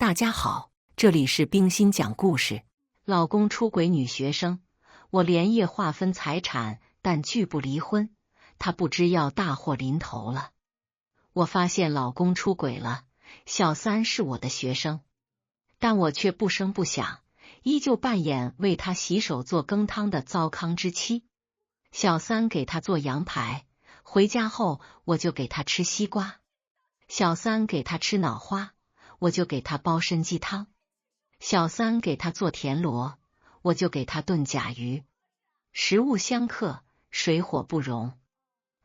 大家好，这里是冰心讲故事。老公出轨女学生，我连夜划分财产，但拒不离婚。她不知要大祸临头了。我发现老公出轨了，小三是我的学生，但我却不声不响，依旧扮演为他洗手做羹汤的糟糠之妻。小三给他做羊排，回家后我就给他吃西瓜；小三给他吃脑花，我就给他煲参鸡汤；小三给他做田螺，我就给他炖甲鱼。食物相克，水火不容。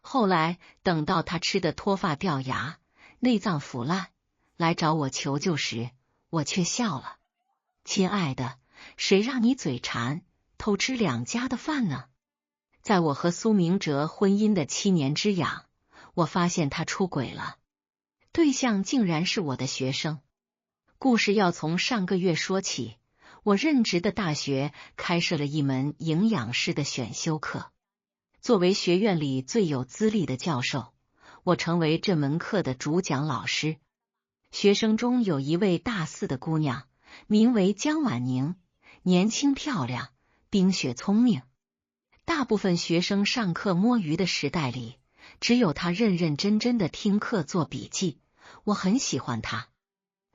后来等到他吃得脱发掉牙，内脏腐烂，来找我求救时，我却笑了。亲爱的，谁让你嘴馋，偷吃两家的饭呢？在我和苏明哲婚姻的7年之痒，我发现他出轨了，对象竟然是我的学生。故事要从上个月说起，我任职的大学开设了一门营养师的选修课。作为学院里最有资历的教授，我成为这门课的主讲老师。学生中有一位大4的姑娘，名为江婉宁，年轻漂亮，冰雪聪明。大部分学生上课摸鱼的时代里，只有她认认真真的听课做笔记，我很喜欢她。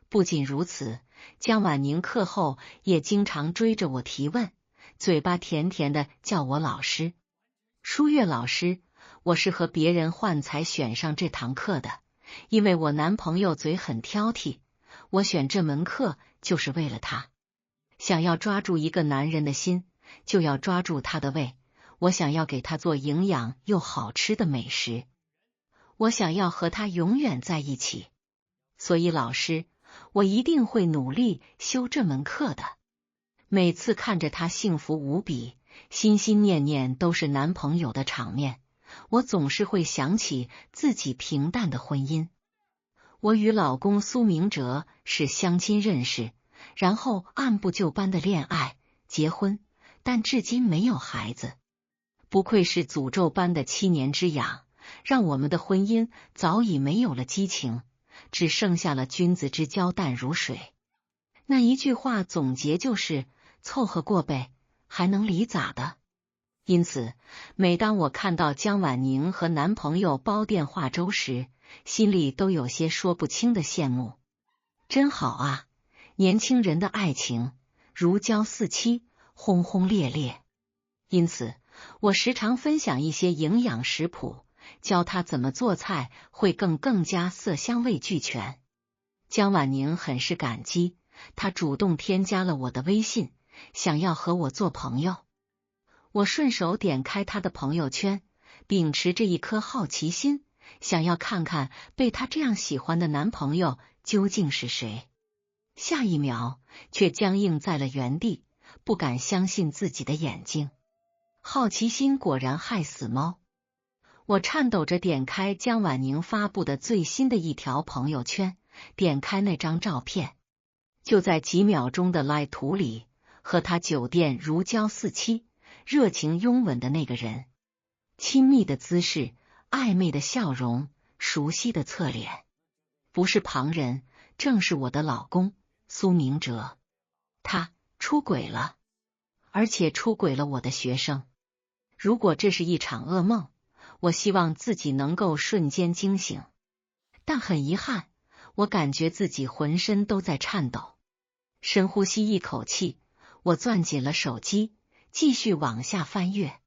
不仅如此，江婉宁课后也经常追着我提问，嘴巴甜甜的叫我老师。舒月老师，我是和别人换才选上这堂课的，因为我男朋友嘴很挑剔，我选这门课就是为了他。想要抓住一个男人的心，就要抓住他的胃，我想要给他做营养又好吃的美食，我想要和他永远在一起。所以老师，我一定会努力修这门课的。每次看着他幸福无比，心心念念都是男朋友的场面，我总是会想起自己平淡的婚姻。我与老公苏明哲是相亲认识，然后按部就班的恋爱、结婚，但至今没有孩子。不愧是诅咒般的7年之痒，让我们的婚姻早已没有了激情，只剩下了君子之交淡如水。那一句话总结就是凑合过呗，还能离咋的？因此，每当我看到江婉宁和男朋友煲电话粥时，心里都有些说不清的羡慕。真好啊，年轻人的爱情如胶似漆，轰轰烈烈。因此，我时常分享一些营养食谱，教他怎么做菜会更加色香味俱全。江婉宁很是感激，她主动添加了我的微信，想要和我做朋友。我顺手点开她的朋友圈，秉持着一颗好奇心，想要看看被她这样喜欢的男朋友究竟是谁。下一秒却僵硬在了原地，不敢相信自己的眼睛。好奇心果然害死猫。我颤抖着点开江婉宁发布的最新的一条朋友圈，点开那张照片，就在几秒钟的 LINE 图里，和他酒店如胶似漆、热情拥吻的那个人，亲密的姿势，暧昧的笑容，熟悉的侧脸，不是旁人，正是我的老公苏明哲。他出轨了，而且出轨了我的学生。如果这是一场噩梦，我希望自己能够瞬间惊醒，但很遗憾，我感觉自己浑身都在颤抖。深呼吸一口气，我攥紧了手机，继续往下翻阅。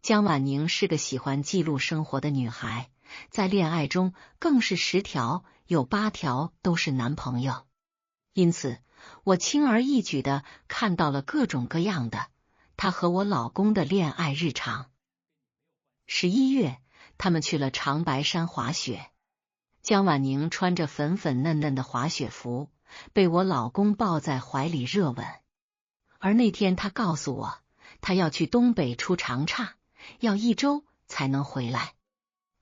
江婉宁是个喜欢记录生活的女孩，在恋爱中更是10条有8条都是男朋友。因此，我轻而易举地看到了各种各样的她和我老公的恋爱日常。11月，他们去了长白山滑雪。江婉宁穿着粉粉嫩嫩的滑雪服，被我老公抱在怀里热吻。而那天他告诉我，他要去东北出长差，要1周才能回来。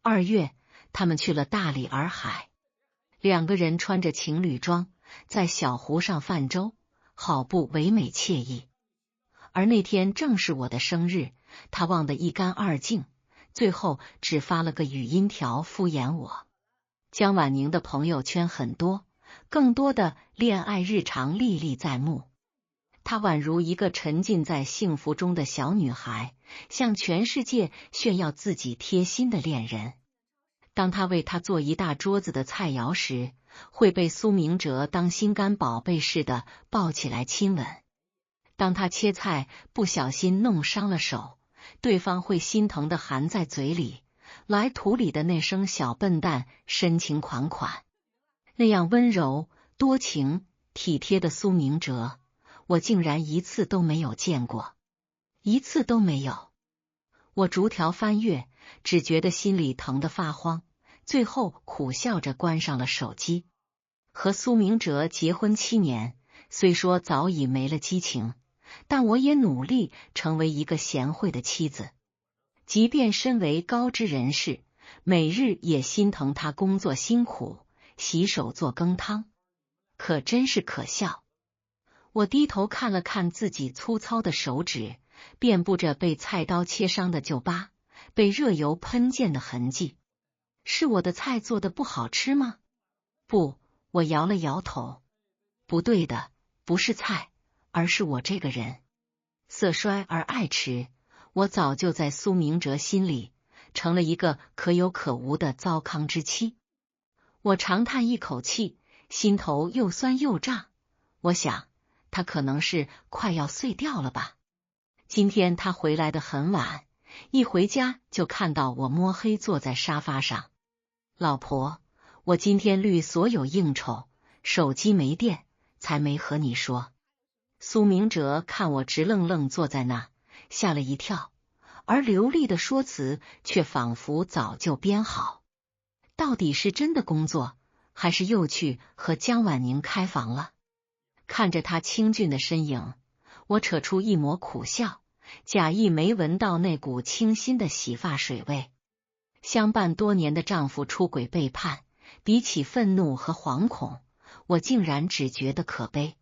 2月，他们去了大理洱海，2个人穿着情侣装，在小湖上泛舟，好不唯美惬意。而那天正是我的生日，他忘得一干二净，最后只发了个语音条敷衍我。江婉宁的朋友圈很多，更多的恋爱日常历历在目。她宛如一个沉浸在幸福中的小女孩，向全世界炫耀自己贴心的恋人。当她为他做一大桌子的菜肴时，会被苏明哲当心肝宝贝似的抱起来亲吻。当他切菜不小心弄伤了手，对方会心疼的含在嘴里，来土里的那声小笨蛋深情款款。那样温柔、多情、体贴的苏明哲，我竟然一次都没有见过，一次都没有。我逐条翻阅，只觉得心里疼得发慌，最后苦笑着关上了手机。和苏明哲结婚7年，虽说早已没了激情，但我也努力成为一个贤惠的妻子。即便身为高知人士，每日也心疼他工作辛苦，洗手做羹汤。可真是可笑。我低头看了看自己粗糙的手指，遍布着被菜刀切伤的旧疤，被热油喷溅的痕迹。是我的菜做的不好吃吗？不，我摇了摇头。不对的，不是菜，而是我这个人。色衰而爱弛，我早就在苏明哲心里成了一个可有可无的糟糠之妻。我长叹一口气，心头又酸又胀。我想，他可能是快要碎掉了吧。今天他回来的很晚，一回家就看到我摸黑坐在沙发上。老婆，我今天虑所有应酬，手机没电，才没和你说。苏明哲看我直愣愣坐在那，吓了一跳，而流利的说辞却仿佛早就编好。到底是真的工作，还是又去和江婉宁开房了？看着他清俊的身影，我扯出一抹苦笑，假意没闻到那股清新的洗发水味。相伴多年的丈夫出轨背叛，比起愤怒和惶恐，我竟然只觉得可悲。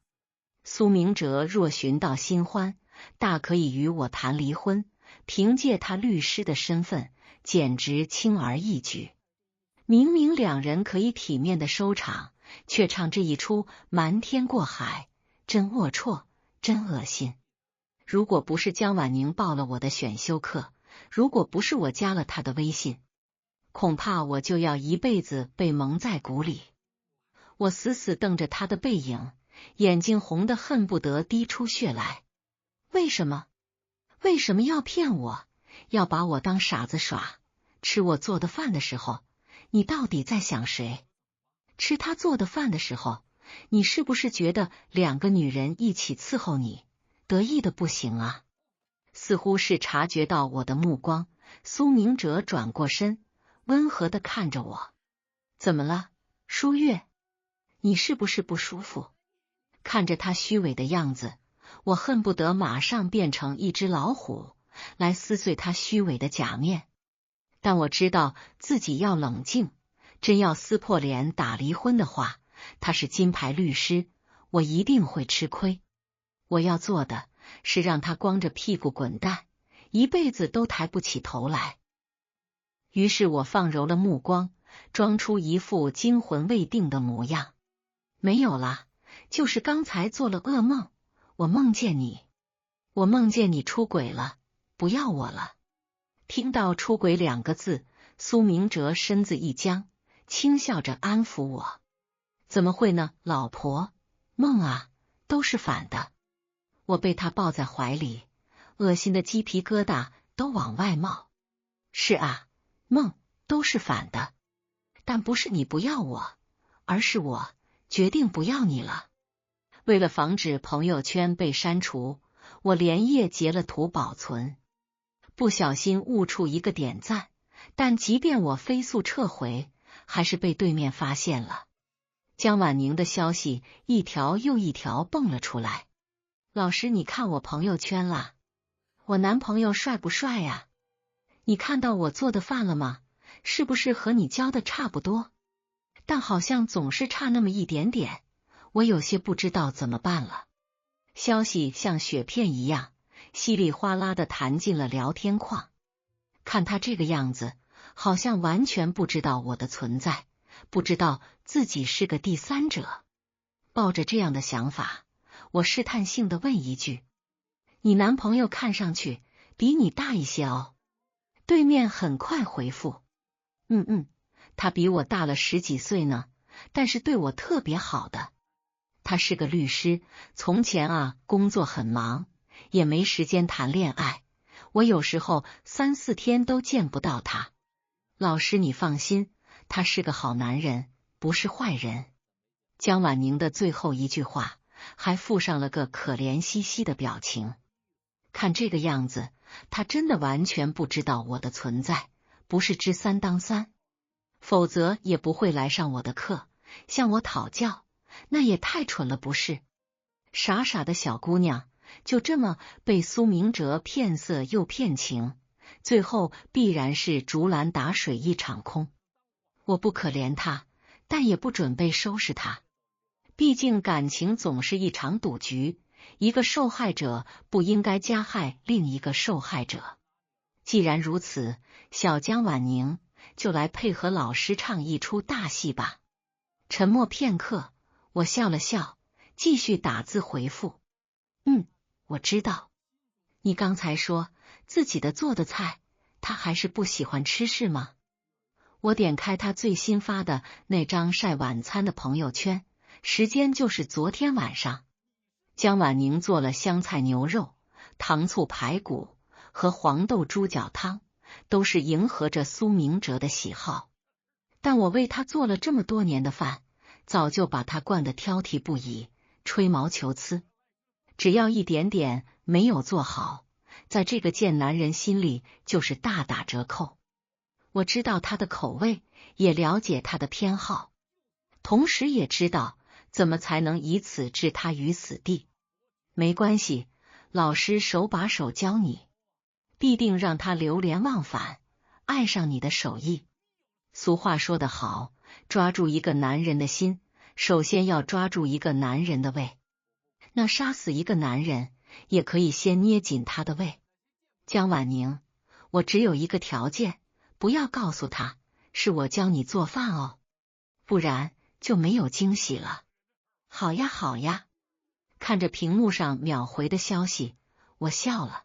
苏明哲若寻到新欢，大可以与我谈离婚，凭借他律师的身份，简直轻而易举。明明两人可以体面的收场，却唱这一出瞒天过海，真龌龊，真恶心。如果不是江婉宁报了我的选修课，如果不是我加了他的微信，恐怕我就要一辈子被蒙在鼓里。我死死瞪着他的背影，眼睛红得恨不得滴出血来。为什么？为什么要骗我？要把我当傻子耍？吃我做的饭的时候，你到底在想谁？吃他做的饭的时候，你是不是觉得两个女人一起伺候你，得意的不行啊？似乎是察觉到我的目光，苏明哲转过身，温和的看着我。怎么了，舒月？你是不是不舒服？看着他虚伪的样子，我恨不得马上变成一只老虎，来撕碎他虚伪的假面。但我知道自己要冷静，真要撕破脸打离婚的话，他是金牌律师，我一定会吃亏。我要做的是让他光着屁股滚蛋，一辈子都抬不起头来。于是我放柔了目光，装出一副惊魂未定的模样。没有啦，就是刚才做了噩梦，我梦见你出轨了，不要我了。听到出轨2个字，苏明哲身子一僵，轻笑着安抚我。怎么会呢，老婆，梦啊，都是反的。我被他抱在怀里，恶心的鸡皮疙瘩都往外冒。是啊，梦都是反的，但不是你不要我，而是我决定不要你了。为了防止朋友圈被删除，我连夜截了图保存。不小心误触一个点赞，但即便我飞速撤回，还是被对面发现了。江婉宁的消息一条又一条蹦了出来。老师，你看我朋友圈啦？我男朋友帅不帅呀？你看到我做的饭了吗？是不是和你教的差不多？但好像总是差那么一点点，我有些不知道怎么办了。消息像雪片一样稀里哗啦的弹进了聊天框。看他这个样子，好像完全不知道我的存在，不知道自己是个第三者。抱着这样的想法，我试探性地问一句：“你男朋友看上去比你大一些哦？”对面很快回复：“他比我大了10几岁呢，但是对我特别好的。他是个律师，从前工作很忙，也没时间谈恋爱，我有时候3、4天都见不到他。老师你放心，他是个好男人，不是坏人。”江婉宁的最后一句话还附上了个可怜兮兮的表情。看这个样子，他真的完全不知道我的存在，不是知3当3，否则也不会来上我的课，向我讨教，那也太蠢了不是？傻傻的小姑娘，就这么被苏明哲骗色又骗情，最后必然是竹篮打水一场空。我不可怜她，但也不准备收拾她。毕竟感情总是一场赌局，一个受害者不应该加害另一个受害者。既然如此，小江婉宁就来配合老师唱一出大戏吧。沉默片刻，我笑了笑，继续打字回复：“我知道。你刚才说自己的做的菜，他还是不喜欢吃是吗？”我点开他最新发的那张晒晚餐的朋友圈，时间就是昨天晚上。江婉宁做了香菜牛肉、糖醋排骨和黄豆猪脚汤，都是迎合着苏明哲的喜好。但我为他做了这么多年的饭，早就把他惯得挑剔不已，吹毛求疵。只要一点点没有做好，在这个贱男人心里就是大打折扣。我知道他的口味，也了解他的偏好，同时也知道怎么才能以此置他于死地。没关系，老师手把手教你，必定让他流连忘返，爱上你的手艺。俗话说得好，抓住一个男人的心，首先要抓住一个男人的胃。那杀死一个男人，也可以先捏紧他的胃。江婉宁，我只有一个条件，不要告诉他是我教你做饭哦，不然就没有惊喜了。好呀好呀。看着屏幕上秒回的消息，我笑了。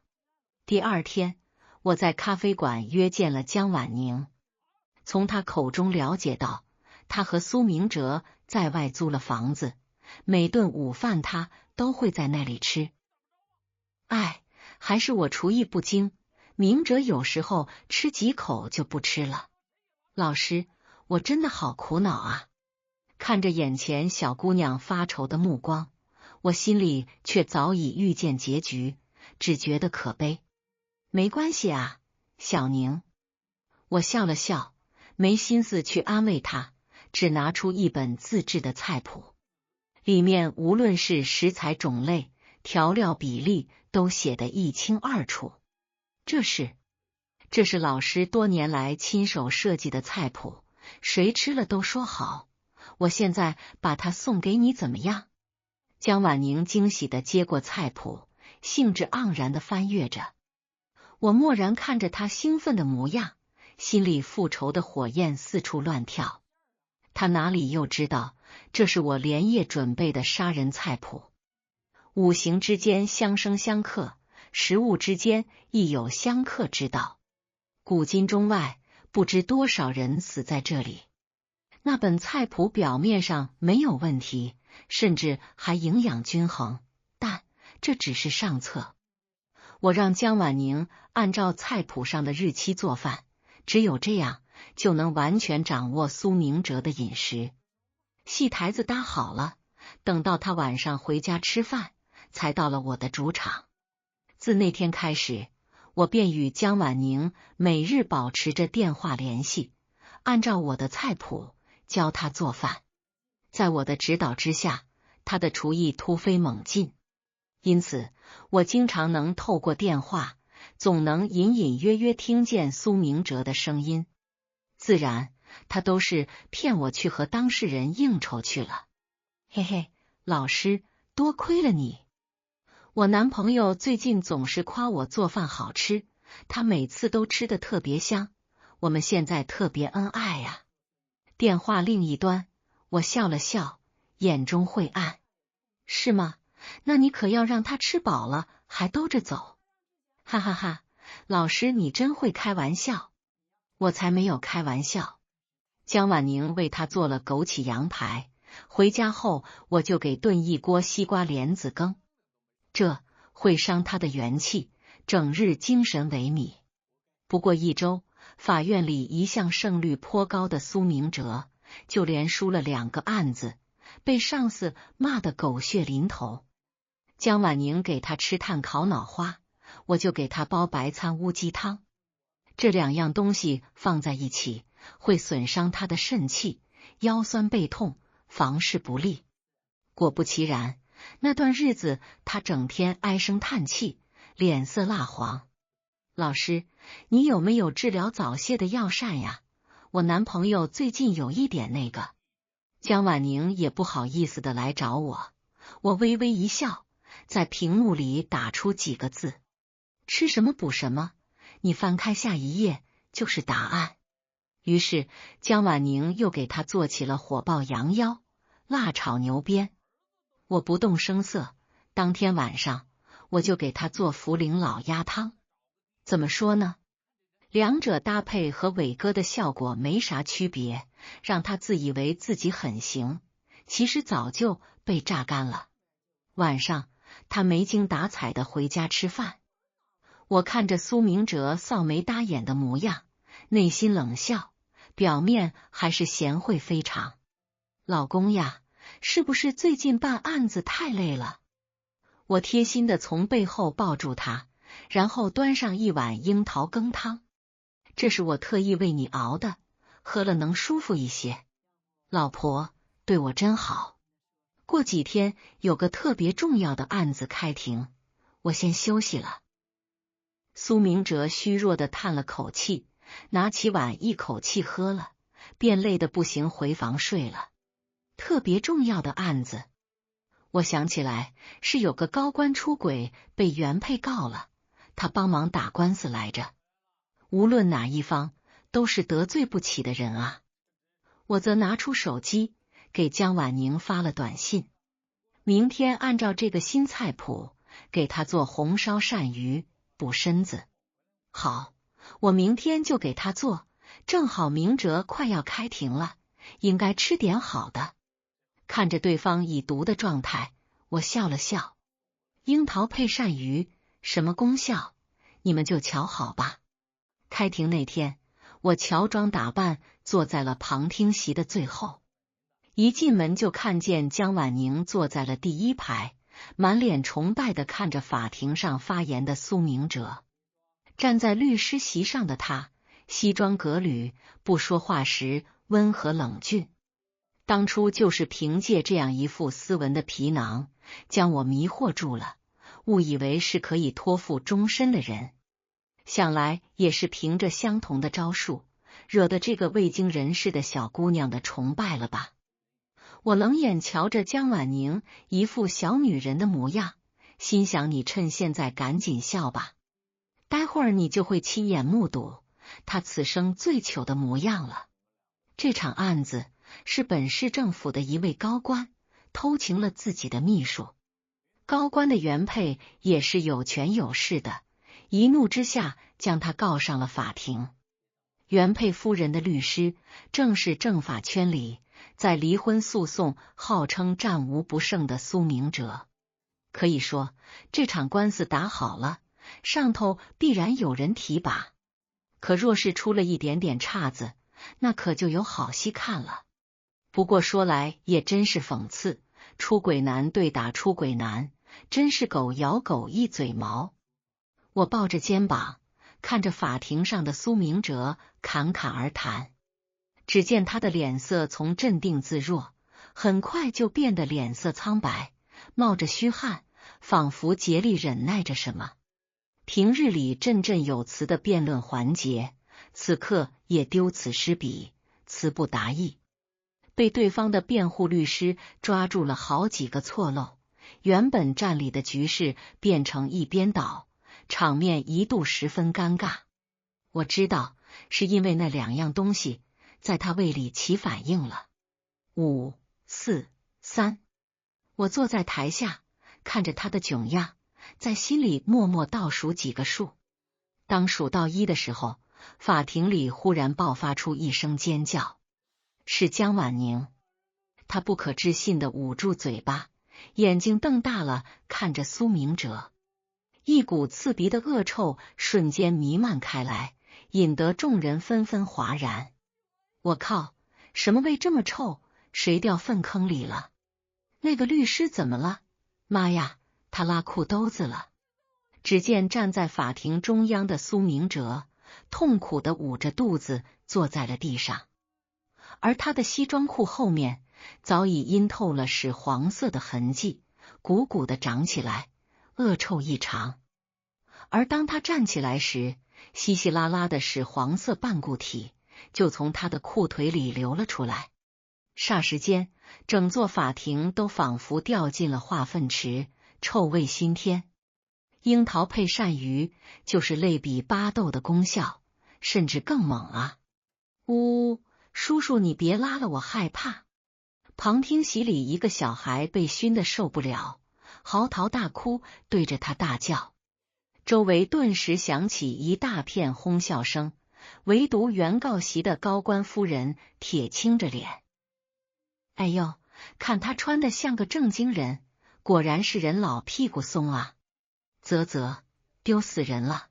第二天，我在咖啡馆约见了江婉宁。从他口中了解到，他和苏明哲在外租了房子，每顿午饭他都会在那里吃。还是我厨艺不精，明哲有时候吃几口就不吃了。老师，我真的好苦恼啊！看着眼前小姑娘发愁的目光，我心里却早已预见结局，只觉得可悲。没关系啊，小宁。我笑了笑，没心思去安慰她，只拿出一本自制的菜谱，里面无论是食材种类、调料比例都写得一清二楚。这是老师多年来亲手设计的菜谱，谁吃了都说好。我现在把它送给你怎么样？江婉宁惊喜地接过菜谱，兴致盎然地翻阅着。我默然看着她兴奋的模样，心里复仇的火焰四处乱跳。她哪里又知道，这是我连夜准备的杀人菜谱。五行之间相生相克，食物之间亦有相克之道。古今中外，不知多少人死在这里。那本菜谱表面上没有问题，甚至还营养均衡，但这只是上策。我让江婉宁按照菜谱上的日期做饭，只有这样就能完全掌握苏明哲的饮食。戏台子搭好了，等到他晚上回家吃饭，才到了我的主场。自那天开始，我便与江婉宁每日保持着电话联系，按照我的菜谱教她做饭。在我的指导之下，她的厨艺突飞猛进，因此我经常能透过电话，总能隐隐约约听见苏明哲的声音。自然，他都是骗我去和当事人应酬去了。嘿嘿，老师，多亏了你。我男朋友最近总是夸我做饭好吃，他每次都吃得特别香，我们现在特别恩爱呀。电话另一端，我笑了笑，眼中晦暗。是吗？那你可要让他吃饱了还兜着走。哈哈哈，老师你真会开玩笑。我才没有开玩笑。江婉宁为他做了枸杞羊排，回家后我就给炖一锅西瓜莲子羹，这会伤他的元气，整日精神萎靡。不过一周，法院里一向胜率颇高的苏明哲，就连输了2个案子，被上司骂得狗血淋头。江婉宁给他吃炭烤脑花，我就给他煲白餐乌鸡汤。这2样东西放在一起，会损伤他的肾气，腰酸背痛，房事不利。果不其然，那段日子他整天唉声叹气，脸色蜡黄。老师，你有没有治疗早泄的药膳呀？我男朋友最近有一点那个。江婉宁也不好意思的来找我，我微微一笑，在屏幕里打出几个字：吃什么补什么。你翻开下一页就是答案。于是江婉宁又给他做起了火爆羊腰、辣炒牛鞭。我不动声色，当天晚上我就给他做茯苓老鸭汤。怎么说呢？两者搭配和伟哥的效果没啥区别，让他自以为自己很行，其实早就被榨干了。晚上他没精打采的回家吃饭，我看着苏明哲臊眉搭眼的模样，内心冷笑，表面还是贤惠非常。老公呀，是不是最近办案子太累了？我贴心的从背后抱住他，然后端上一碗樱桃羹汤。这是我特意为你熬的，喝了能舒服一些。老婆对我真好。过几天有个特别重要的案子开庭，我先休息了。苏明哲虚弱的叹了口气，拿起碗一口气喝了，便累得不行，回房睡了。特别重要的案子，我想起来是有个高官出轨被原配告了，他帮忙打官司来着。无论哪一方，都是得罪不起的人啊。我则拿出手机给江婉宁发了短信，明天按照这个新菜谱给他做红烧鳝鱼补身子。好，我明天就给他做，正好明哲快要开庭了，应该吃点好的。看着对方已读的状态，我笑了笑。樱桃配鳝鱼，什么功效？你们就瞧好吧。开庭那天，我乔装打扮坐在了旁听席的最后。一进门就看见江婉宁坐在了第一排，满脸崇拜地看着法庭上发言的苏明哲。站在律师席上的他，西装革履，不说话时温和冷峻。当初就是凭借这样一副斯文的皮囊，将我迷惑住了，误以为是可以托付终身的人。想来也是凭着相同的招数，惹得这个未经人事的小姑娘的崇拜了吧。我冷眼瞧着江婉宁一副小女人的模样，心想你趁现在赶紧笑吧，待会儿你就会亲眼目睹她此生最糗的模样了。这场案子是本市政府的一位高官偷情了自己的秘书，高官的原配也是有权有势的，一怒之下将他告上了法庭。原配夫人的律师正是政法圈里在离婚诉讼号称战无不胜的苏明哲。可以说这场官司打好了，上头必然有人提拔，可若是出了一点点岔子，那可就有好戏看了。不过说来也真是讽刺，出轨男对打出轨男，真是狗咬狗一嘴毛。我抱着肩膀看着法庭上的苏明哲侃侃而谈，只见他的脸色从镇定自若，很快就变得脸色苍白，冒着虚汗，仿佛竭力忍耐着什么。平日里振振有词的辩论环节，此刻也丢此失彼，词不达意。被对方的辩护律师抓住了好几个错漏，原本站立的局势变成一边倒，场面一度十分尴尬。我知道是因为那2样东西，在他胃里起反应了。5、4、3，我坐在台下，看着他的窘样，在心里默默倒数几个数。当数到1的时候，法庭里忽然爆发出一声尖叫，是江婉宁。她不可置信地捂住嘴巴，眼睛瞪大了看着苏明哲，一股刺鼻的恶臭瞬间弥漫开来，引得众人纷纷哗然。我靠，什么味这么臭？谁掉粪坑里了？那个律师怎么了？妈呀，他拉裤兜子了！只见站在法庭中央的苏明哲痛苦地捂着肚子坐在了地上，而他的西装裤后面早已阴透了屎黄色的痕迹，鼓鼓地长起来，恶臭异常。而当他站起来时，稀稀拉拉的屎黄色半固体就从他的裤腿里流了出来。霎时间，整座法庭都仿佛掉进了化粪池，臭味熏天。樱桃配鳝鱼就是类比巴豆的功效，甚至更猛啊！呜，叔叔你别拉了，我害怕。旁听席里一个小孩被熏得受不了，嚎啕大哭，对着他大叫。周围顿时响起一大片哄笑声，唯独原告席的高官夫人铁青着脸。哎呦，看他穿得像个正经人，果然是人老屁股松啊！啧，丢死人了！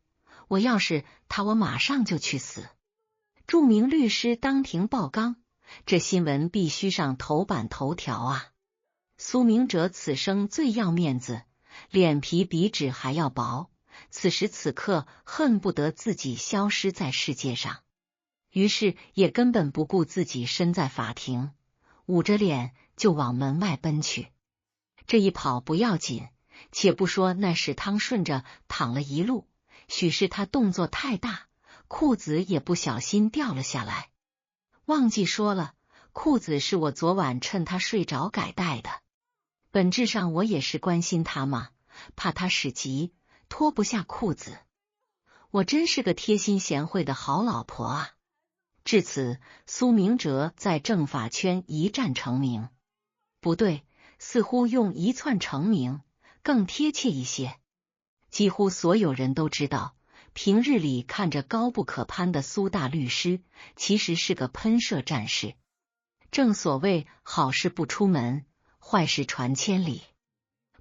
我要是他，我马上就去死。著名律师当庭爆缸，这新闻必须上头版头条啊！苏明哲此生最要面子，脸皮比纸还要薄，此时此刻恨不得自己消失在世界上，于是也根本不顾自己身在法庭，捂着脸就往门外奔去。这一跑不要紧，且不说那屎汤顺着淌了一路，许是他动作太大，裤子也不小心掉了下来。忘记说了，裤子是我昨晚趁他睡着改带的。本质上我也是关心他嘛，怕他屎急脱不下裤子。我真是个贴心贤惠的好老婆啊！至此，苏明哲在政法圈一战成名。不对，似乎用一窜成名更贴切一些。几乎所有人都知道，平日里看着高不可攀的苏大律师，其实是个喷射战士。正所谓好事不出门，坏事传千里。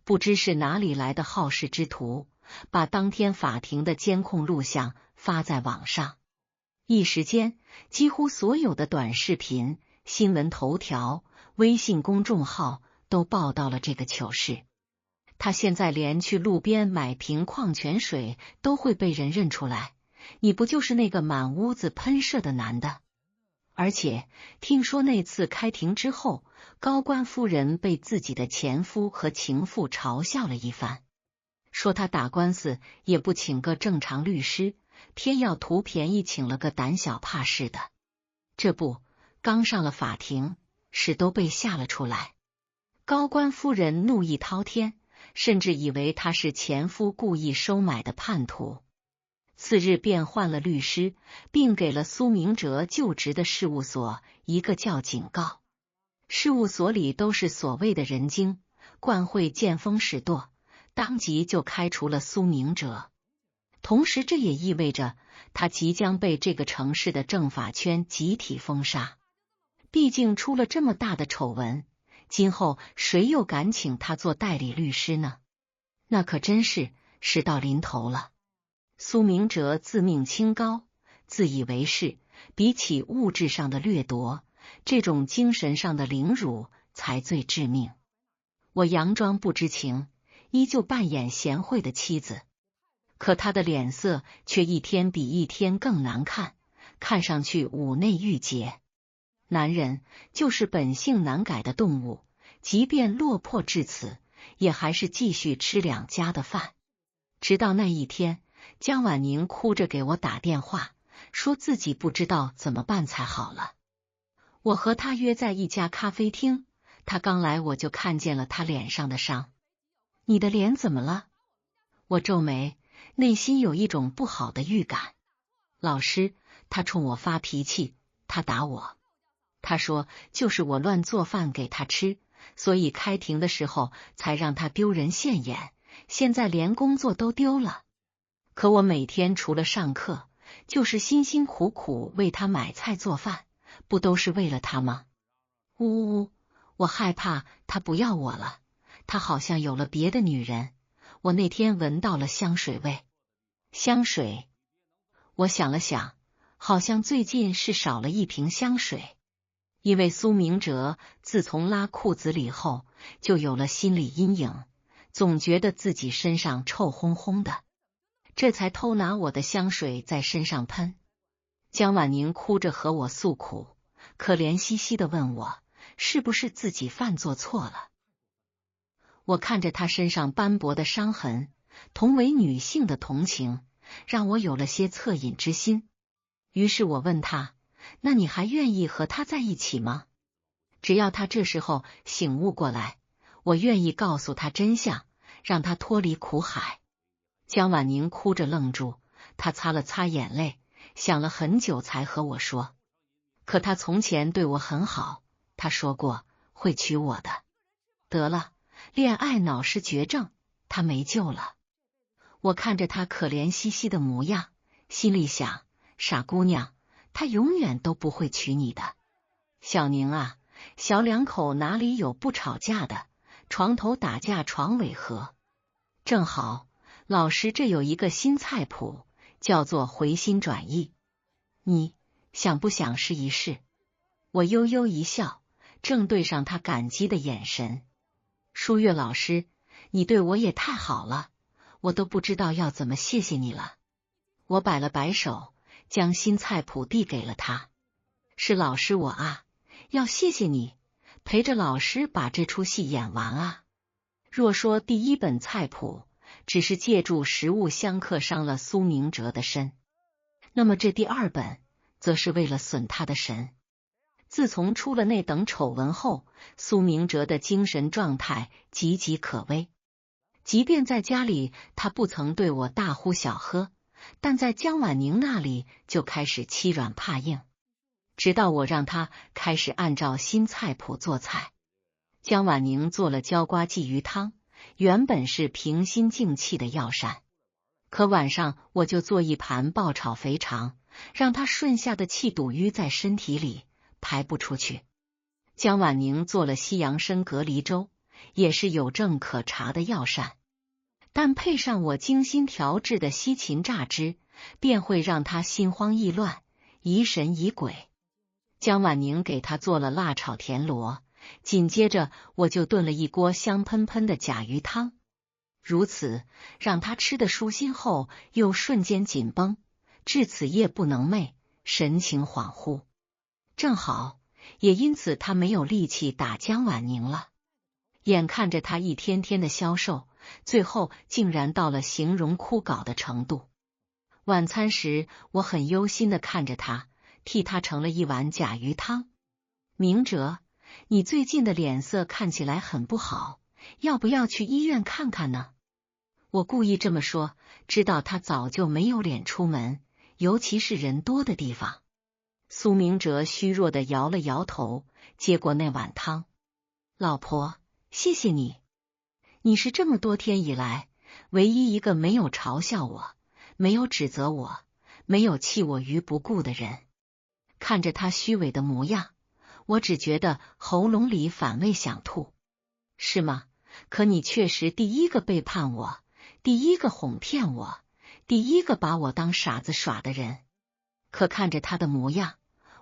不知是哪里来的好事之徒，把当天法庭的监控录像发在网上。一时间，几乎所有的短视频、新闻头条、微信公众号都报道了这个糗事。他现在连去路边买瓶矿泉水都会被人认出来，你不就是那个满屋子喷射的男的？而且听说那次开庭之后，高官夫人被自己的前夫和情妇嘲笑了一番，说他打官司也不请个正常律师，偏要图便宜请了个胆小怕事的。这不，刚上了法庭，屎都被吓了出来。高官夫人怒意滔天，甚至以为他是前夫故意收买的叛徒。次日便换了律师，并给了苏明哲就职的事务所一个叫警告。事务所里都是所谓的人精，惯会见风使舵，当即就开除了苏明哲。同时这也意味着他即将被这个城市的政法圈集体封杀。毕竟出了这么大的丑闻，今后谁又敢请他做代理律师呢？那可真是事到临头了。苏明哲自命清高，自以为是，比起物质上的掠夺，这种精神上的凌辱才最致命。我佯装不知情，依旧扮演贤惠的妻子，可他的脸色却一天比一天更难看，看上去五内郁结。男人就是本性难改的动物，即便落魄至此，也还是继续吃两家的饭。直到那一天，江婉宁哭着给我打电话，说自己不知道怎么办才好了。我和他约在一家咖啡厅，他刚来我就看见了他脸上的伤。你的脸怎么了？我皱眉，内心有一种不好的预感。老师，他冲我发脾气，他打我。他说就是我乱做饭给他吃，所以开庭的时候才让他丢人现眼，现在连工作都丢了。可我每天除了上课，就是辛辛苦苦为他买菜做饭，不都是为了他吗？呜呜呜，我害怕他不要我了，他好像有了别的女人。我那天闻到了香水味。香水？我想了想，好像最近是少了一瓶香水。因为苏明哲自从拉裤子里后，就有了心理阴影，总觉得自己身上臭烘烘的，这才偷拿我的香水在身上喷。江婉宁哭着和我诉苦，可怜兮兮的问我是不是自己犯做错了。我看着她身上斑驳的伤痕，同为女性的同情让我有了些恻隐之心。于是我问她，那你还愿意和他在一起吗？只要他这时候醒悟过来，我愿意告诉他真相，让他脱离苦海。江婉宁哭着愣住，她擦了擦眼泪，想了很久才和我说，可他从前对我很好，他说过会娶我的。得了，恋爱脑是绝症，他没救了。我看着他可怜兮兮的模样，心里想，傻姑娘，他永远都不会娶你的。小宁啊，小两口哪里有不吵架的，床头打架床尾和。正好老师这有一个新菜谱，叫做回心转意，你想不想试一试？我悠悠一笑，正对上他感激的眼神。舒月老师，你对我也太好了，我都不知道要怎么谢谢你了。我摆了摆手，将新菜谱递给了他。是老师我啊，要谢谢你陪着老师把这出戏演完啊。若说第一本菜谱只是借助食物相克伤了苏明哲的身，那么这第二本则是为了损他的神。自从出了那等丑闻后，苏明哲的精神状态岌岌可危。即便在家里他不曾对我大呼小喝，但在江婉宁那里就开始欺软怕硬，直到我让他开始按照新菜谱做菜。江婉宁做了椒瓜鲫鱼汤，原本是平心静气的药膳，可晚上我就做一盘爆炒肥肠，让他顺下的气堵淤在身体里，排不出去。江婉宁做了西洋参蛤蜊粥，也是有证可查的药膳，但配上我精心调制的西芹榨汁，便会让他心慌意乱，疑神疑鬼。江婉宁给他做了辣炒田螺，紧接着我就炖了一锅香喷喷的甲鱼汤。如此让他吃得舒心后，又瞬间紧绷，至此夜不能寐，神情恍惚。正好，也因此他没有力气打江婉宁了。眼看着他一天天的消瘦，最后竟然到了形容枯槁的程度。晚餐时，我很忧心的看着他，替他盛了一碗甲鱼汤。明哲，你最近的脸色看起来很不好，要不要去医院看看呢？我故意这么说，知道他早就没有脸出门，尤其是人多的地方。苏明哲虚弱的摇了摇头，接过那碗汤。老婆，谢谢你，你是这么多天以来唯一一个没有嘲笑我，没有指责我，没有弃我于不顾的人。看着他虚伪的模样，我只觉得喉咙里反胃想吐。是吗？可你确实第一个背叛我，第一个哄骗我，第一个把我当傻子耍的人。可看着他的模样，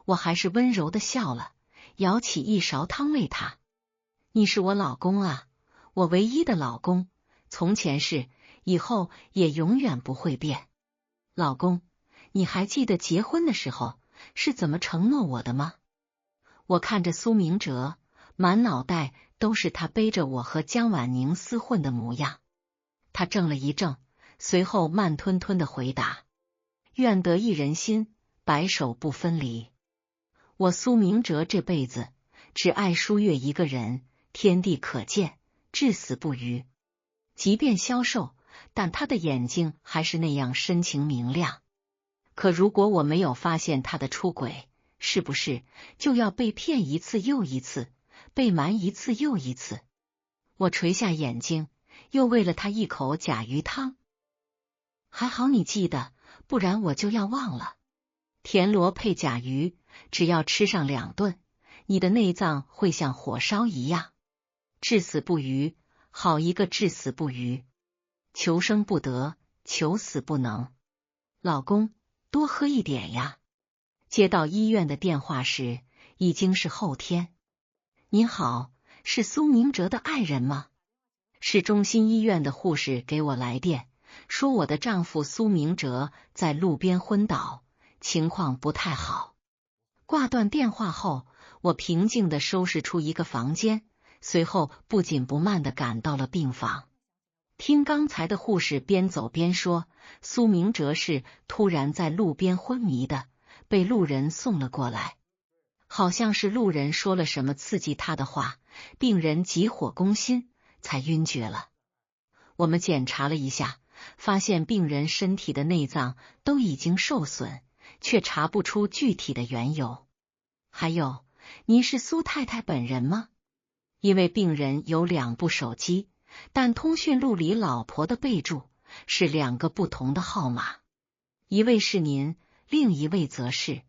我还是温柔的笑了，舀起一勺汤喂他。你是我老公啊，我唯一的老公，从前是，以后也永远不会变。老公，你还记得结婚的时候是怎么承诺我的吗？我看着苏明哲，满脑袋都是他背着我和江婉宁厮混的模样。他怔了一怔，随后慢吞吞的回答：愿得一人心，白首不分离。我苏明哲这辈子只爱舒月一个人，天地可见，至死不渝。即便消瘦，但他的眼睛还是那样深情明亮。可如果我没有发现他的出轨，是不是就要被骗一次又一次，被瞒一次又一次？我垂下眼睛，又喂了他一口甲鱼汤。还好你记得，不然我就要忘了。田螺配甲鱼，只要吃上2顿，你的内脏会像火烧一样。至死不渝，好一个至死不渝！求生不得，求死不能。老公，多喝一点呀。接到医院的电话时，已经是后天。您好，是苏明哲的爱人吗？市中心医院的护士给我来电，说我的丈夫苏明哲在路边昏倒，情况不太好。挂断电话后，我平静地收拾出一个房间，随后不紧不慢地赶到了病房。听刚才的护士边走边说，苏明哲是突然在路边昏迷的，被路人送了过来。好像是路人说了什么刺激他的话，病人急火攻心，才晕厥了。我们检查了一下，发现病人身体的内脏都已经受损，却查不出具体的缘由。还有，您是苏太太本人吗？因为病人有2部手机，但通讯录里老婆的备注是2个不同的号码，一位是您，另一位则是……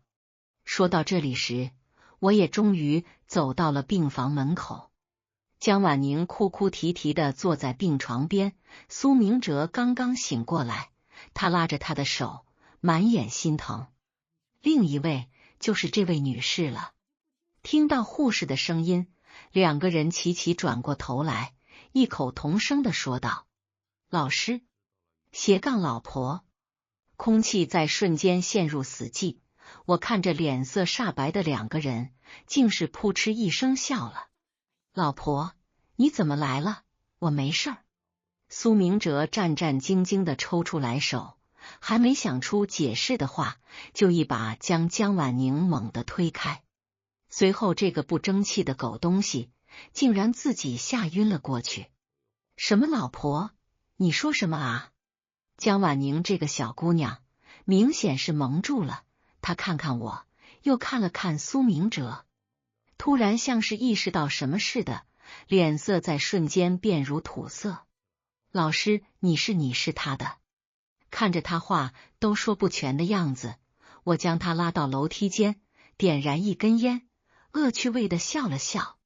说到这里时，我也终于走到了病房门口。江婉宁哭哭啼啼地坐在病床边，苏明哲刚刚醒过来，他拉着他的手，满眼心疼。另一位就是这位女士了。听到护士的声音，2个人齐齐转过头来，异口同声地说道：“老师老婆。”空气在瞬间陷入死寂。我看着脸色煞白的2个人，竟是扑哧一声笑了。老婆，你怎么来了？我没事儿。苏明哲战战兢兢地抽出来手，还没想出解释的话，就一把将江婉宁猛地推开。随后这个不争气的狗东西竟然自己吓晕了过去。什么老婆？你说什么啊？江婉宁这个小姑娘明显是蒙住了，她看看我，又看了看苏明哲，突然像是意识到什么似的，脸色在瞬间变如土色。老师，你是他的。看着他话都说不全的样子，我将他拉到楼梯间，点燃一根烟，恶趣味的笑了笑。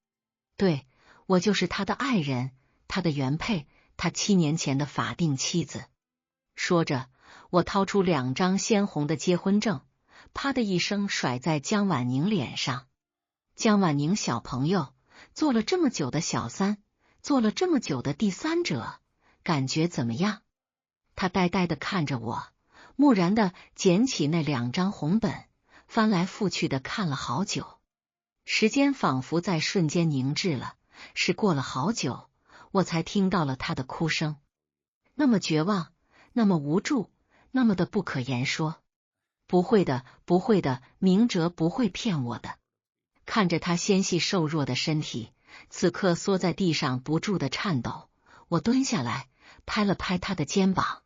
对，我就是他的爱人，他的原配，他7年前的法定妻子。说着，我掏出2张鲜红的结婚证，啪的一声甩在江婉宁脸上。江婉宁小朋友，做了这么久的小三，做了这么久的第三者，感觉怎么样？他呆呆地看着我，木然地捡起那2张红本，翻来覆去的看了好久。时间仿佛在瞬间凝滞了，是过了好久，我才听到了他的哭声，那么绝望，那么无助，那么的不可言说。不会的，不会的，明哲不会骗我的。看着他纤细瘦弱的身体，此刻缩在地上不住的颤抖，我蹲下来拍了拍他的肩膀。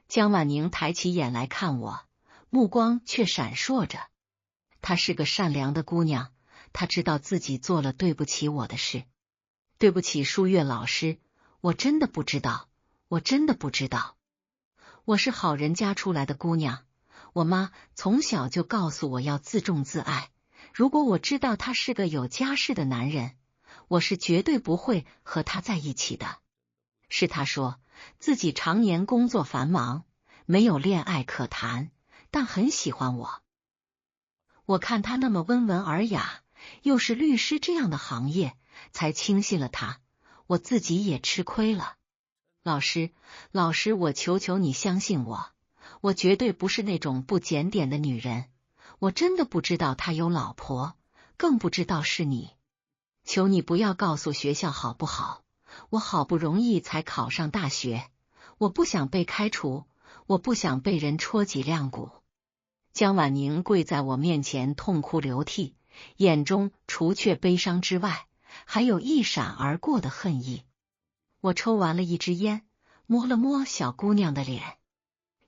江婉宁抬起眼来看我，目光却闪烁着。她是个善良的姑娘，她知道自己做了对不起我的事。对不起舒月老师，我真的不知道，我真的不知道。我是好人家出来的姑娘，我妈从小就告诉我要自重自爱，如果我知道他是个有家室的男人，我是绝对不会和他在一起的。是他说自己常年工作繁忙，没有恋爱可谈，但很喜欢我。我看他那么温文尔雅，又是律师这样的行业，才轻信了他，我自己也吃亏了。老师，我求求你相信我，我绝对不是那种不检点的女人，我真的不知道他有老婆，更不知道是你。求你不要告诉学校好不好？我好不容易才考上大学，我不想被开除，我不想被人戳脊梁骨。江婉宁跪在我面前痛哭流涕，眼中除却悲伤之外，还有一闪而过的恨意。我抽完了一支烟，摸了摸小姑娘的脸。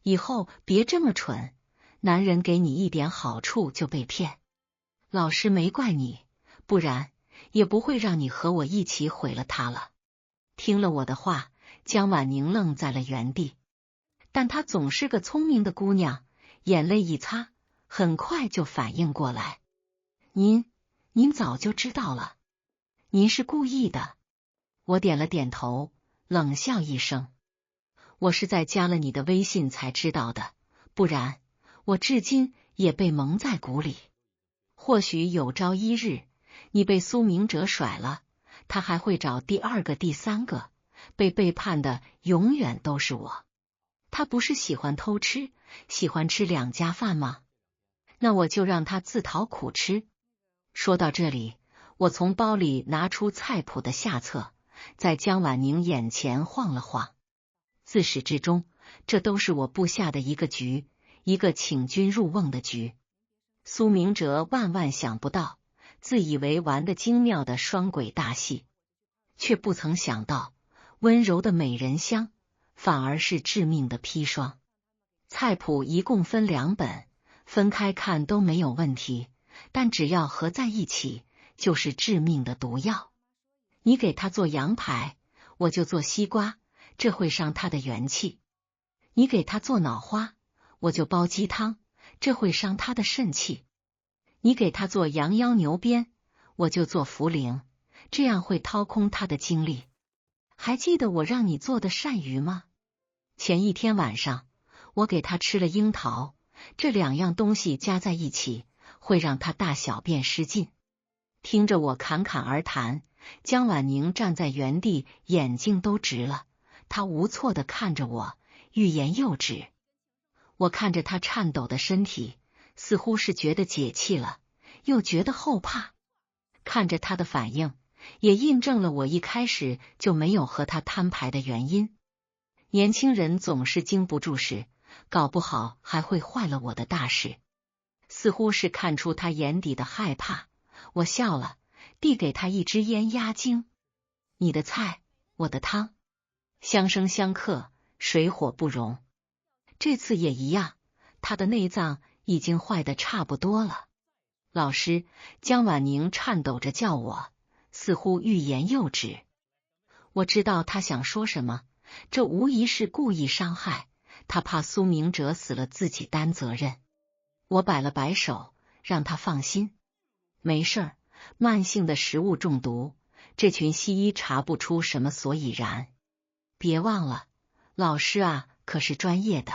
以后别这么蠢，男人给你一点好处就被骗。老师没怪你，不然也不会让你和我一起毁了他了。听了我的话，江婉宁愣在了原地，但她总是个聪明的姑娘，眼泪一擦，很快就反应过来。您早就知道了，您是故意的。我点了点头，冷笑一声。我是在加了你的微信才知道的，不然我至今也被蒙在鼓里。或许有朝一日你被苏明哲甩了，他还会找第二个、第三个，被背叛的永远都是我。他不是喜欢偷吃，喜欢吃两家饭吗？那我就让他自讨苦吃。说到这里，我从包里拿出菜谱的下册，在江婉宁眼前晃了晃。自始至终，这都是我布下的一个局，一个请君入瓮的局。苏明哲万万想不到，自以为玩得精妙的双轨大戏，却不曾想到，温柔的美人香反而是致命的砒霜。菜谱一共分2本，分开看都没有问题，但只要合在一起，就是致命的毒药。你给他做羊排，我就做西瓜，这会伤他的元气；你给他做脑花，我就煲鸡汤，这会伤他的肾气；你给他做羊腰牛鞭，我就做茯苓，这样会掏空他的精力。还记得我让你做的鳝鱼吗？前一天晚上，我给他吃了樱桃，这2样东西加在一起，会让他大小便失禁。听着我侃侃而谈，江婉宁站在原地，眼睛都直了。她无措地看着我，欲言又止。我看着她颤抖的身体，似乎是觉得解气了，又觉得后怕。看着她的反应，也印证了我一开始就没有和她摊牌的原因。年轻人总是经不住事，搞不好还会坏了我的大事。似乎是看出她眼底的害怕，我笑了，递给她一只腌鸭精。你的菜，我的汤，相生相克，水火不容。这次也一样，她的内脏已经坏得差不多了。老师，江婉宁颤抖着叫我，似乎欲言又止。我知道她想说什么，这无疑是故意伤害，她怕苏明哲死了自己担责任。我摆了摆手，让她放心。没事儿，慢性的食物中毒，这群西医查不出什么所以然。别忘了，老师啊，可是专业的。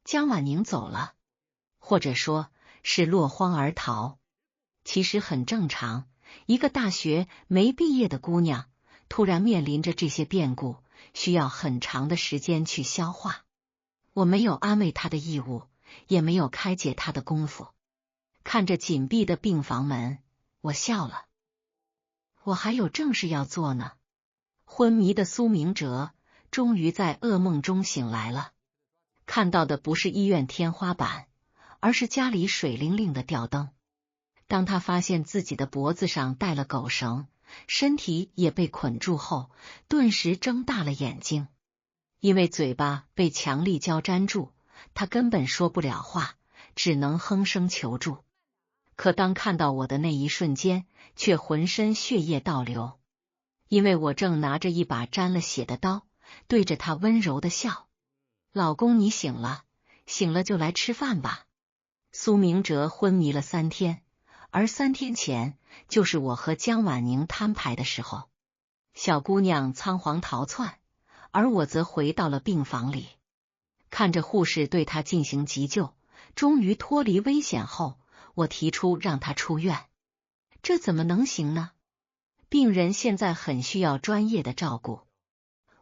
江婉宁走了，或者说是落荒而逃，其实很正常。一个大学没毕业的姑娘，突然面临着这些变故，需要很长的时间去消化。我没有安慰她的义务，也没有开解她的功夫。看着紧闭的病房门，我笑了。我还有正事要做呢。昏迷的苏明哲终于在噩梦中醒来了，看到的不是医院天花板，而是家里水灵灵的吊灯。当他发现自己的脖子上带了狗绳，身体也被捆住后，顿时睁大了眼睛。因为嘴巴被强力胶粘住，他根本说不了话，只能哼声求助。可当看到我的那一瞬间，却浑身血液倒流，因为我正拿着一把沾了血的刀，对着他温柔的笑。老公，你醒了，醒了就来吃饭吧。苏明哲昏迷了3天，而3天前就是我和江婉宁摊牌的时候。小姑娘仓皇逃窜，而我则回到了病房里，看着护士对她进行急救，终于脱离危险后，我提出让她出院。这怎么能行呢？病人现在很需要专业的照顾。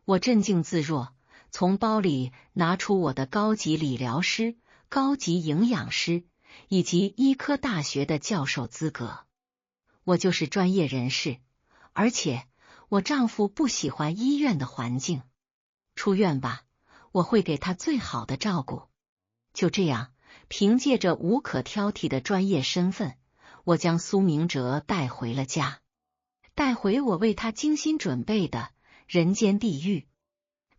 我镇静自若，从包里拿出我的高级理疗师、高级营养师以及医科大学的教授资格。我就是专业人士，而且我丈夫不喜欢医院的环境。出院吧，我会给他最好的照顾。就这样，凭借着无可挑剔的专业身份，我将苏明哲带回了家，带回我为他精心准备的人间地狱。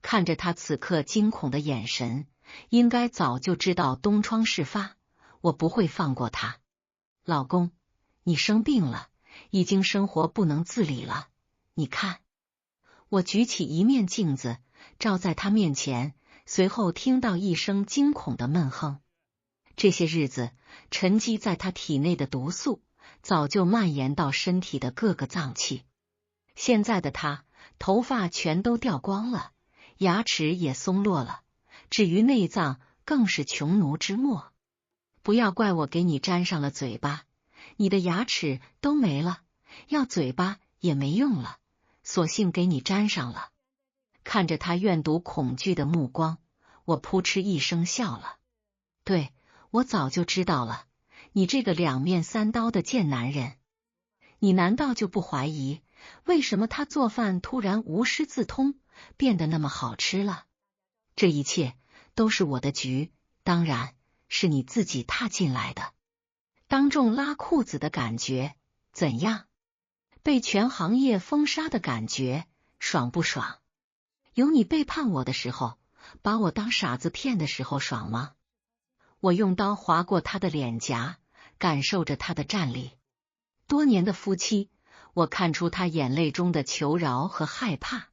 看着他此刻惊恐的眼神，应该早就知道东窗事发，我不会放过他。老公，你生病了，已经生活不能自理了。你看。我举起一面镜子，照在他面前，随后听到一声惊恐的闷哼。这些日子沉积在他体内的毒素，早就蔓延到身体的各个脏器。现在的他，头发全都掉光了，牙齿也松落了，至于内脏，更是穷奴之末。不要怪我给你粘上了嘴巴，你的牙齿都没了，要嘴巴也没用了，索性给你粘上了。看着他怨毒恐惧的目光，我扑哧一声笑了。对，我早就知道了，你这个两面三刀的贱男人。你难道就不怀疑，为什么他做饭突然无师自通，变得那么好吃了？这一切都是我的局，当然是你自己踏进来的。当众拉裤子的感觉怎样？被全行业封杀的感觉爽不爽？有你背叛我的时候，把我当傻子骗的时候爽吗？我用刀划过他的脸颊，感受着他的战栗。多年的夫妻，我看出他眼泪中的求饶和害怕，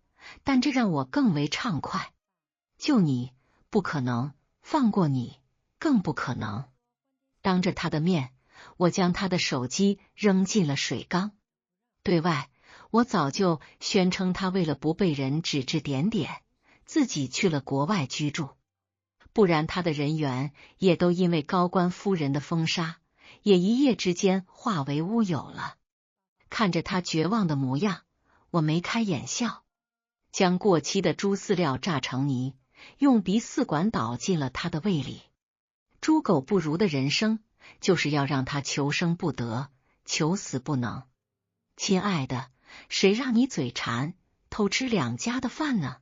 但这让我更为畅快。救你不可能，放过你更不可能。当着他的面，我将他的手机扔进了水缸。对外，我早就宣称他为了不被人指指点点，自己去了国外居住。不然他的人缘也都因为高官夫人的封杀，也一夜之间化为乌有了。看着他绝望的模样，我眉开眼笑，将过期的猪饲料榨成泥，用鼻饲管导进了他的胃里。猪狗不如的人生，就是要让他求生不得，求死不能。亲爱的，谁让你嘴馋，偷吃两家的饭呢？